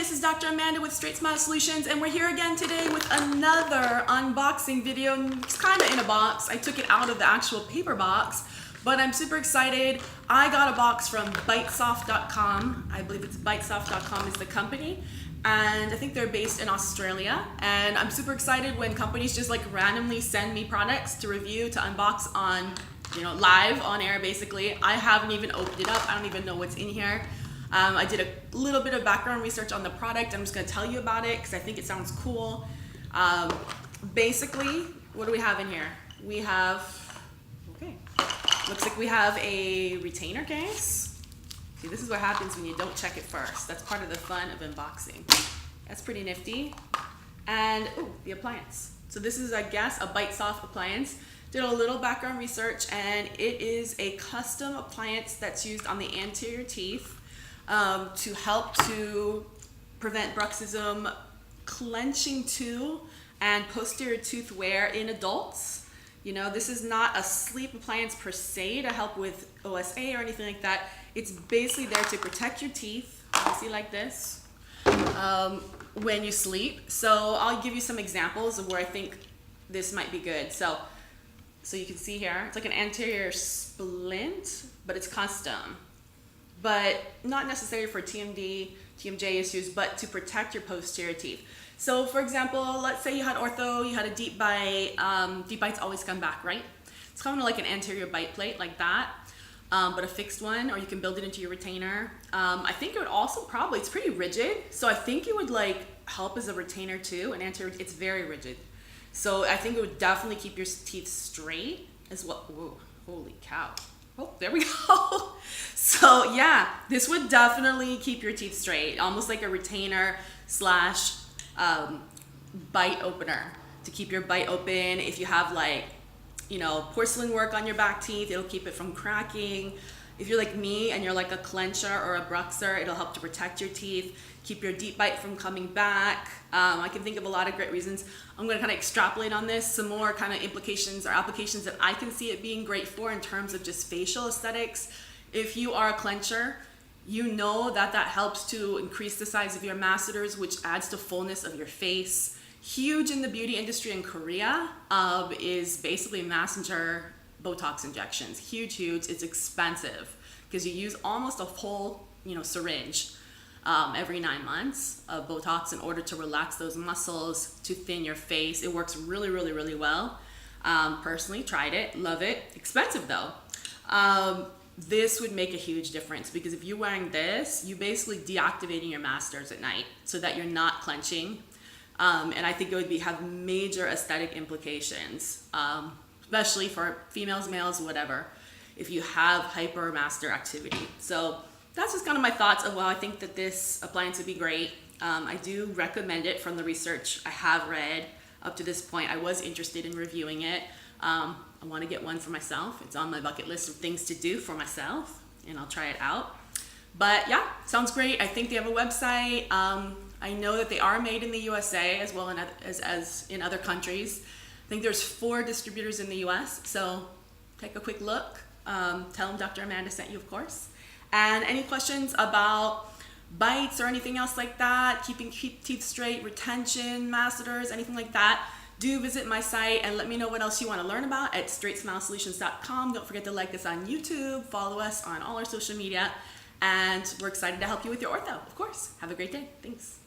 this is Dr. Amanda with StraightSmile Solutions, and we're here again today with another unboxing video. It's kind of in a box. I took it out of the actual paper box, but I'm super excited. I got a box from BiteSoft.com. I believe it's BiteSoft.com is the company, and I think they're based in Australia. And I'm super excited when companies just like randomly send me products to review, to unbox on, live on air basically. I haven't even opened it up. I don't even know what's in here. I did a little bit of background research on the product. I'm just going to tell you about it because I think it sounds cool. Basically, what do we have in here? We have, looks like we have a retainer case. See, this is what happens when you don't check it first. That's part of the fun of unboxing. That's pretty nifty. And, the appliance. So this is, I guess, a BiteSoft appliance. Did a little background research, and it is a custom appliance that's used on the anterior teeth. To help to prevent bruxism, clenching too, and posterior tooth wear in adults. This is not a sleep appliance per se to help with OSA or anything like that. It's basically there to protect your teeth, see like this, when you sleep. So I'll give you some examples of where I think this might be good. So you can see here, it's like an anterior splint, but it's custom. But not necessarily for TMD, TMJ issues, but to protect your posterior teeth. So for example, let's say you had ortho, you had a deep bite. Deep bites always come back, right? It's kind of like an anterior bite plate like that, but a fixed one, or you can build it into your retainer. I think it would also it's pretty rigid. So I think it would help as a retainer too. An anterior, it's very rigid. So I think it would definitely keep your teeth straight as well. Whoa, holy cow. Oh, there we go. So yeah, this would definitely keep your teeth straight, almost like a retainer slash bite opener to keep your bite open. If you have porcelain work on your back teeth, it'll keep it from cracking. If you're like me and you're like a clencher or a bruxer, it'll help to protect your teeth, keep your deep bite from coming back. I can think of a lot of great reasons. I'm going to kind of extrapolate on this, some more kind of implications or applications that I can see it being great for in terms of just facial aesthetics. If you are a clencher, you know that helps to increase the size of your masseters, which adds to fullness of your face. Huge in the beauty industry in Korea is basically messenger Botox injections. Huge. It's expensive because you use almost a whole, syringe every 9 months of Botox in order to relax those muscles, to thin your face. It works really, really, really well. Personally, tried it, love it. Expensive though. This would make a huge difference because if you're wearing this, you're basically deactivating your masseters at night so that you're not clenching. And I think it would have major aesthetic implications. Especially for females, males, whatever, if you have hypermasseter activity. So that's just kind of my thoughts of, I think that this appliance would be great. I do recommend it from the research I have read up to this point. I was interested in reviewing it. I want to get one for myself. It's on my bucket list of things to do for myself, and I'll try it out. But yeah, sounds great. I think they have a website. I know that they are made in the USA as well as in other countries. I think there's 4 distributors in the US, so take a quick look. Tell them Dr. Amanda sent you, of course. And any questions about bites or anything else like that, keeping teeth straight, retention, masseters, anything like that, do visit my site and let me know what else you want to learn about at StraightSmileSolutions.com. Don't forget to like us on YouTube, follow us on all our social media, and we're excited to help you with your ortho, of course. Have a great day. Thanks.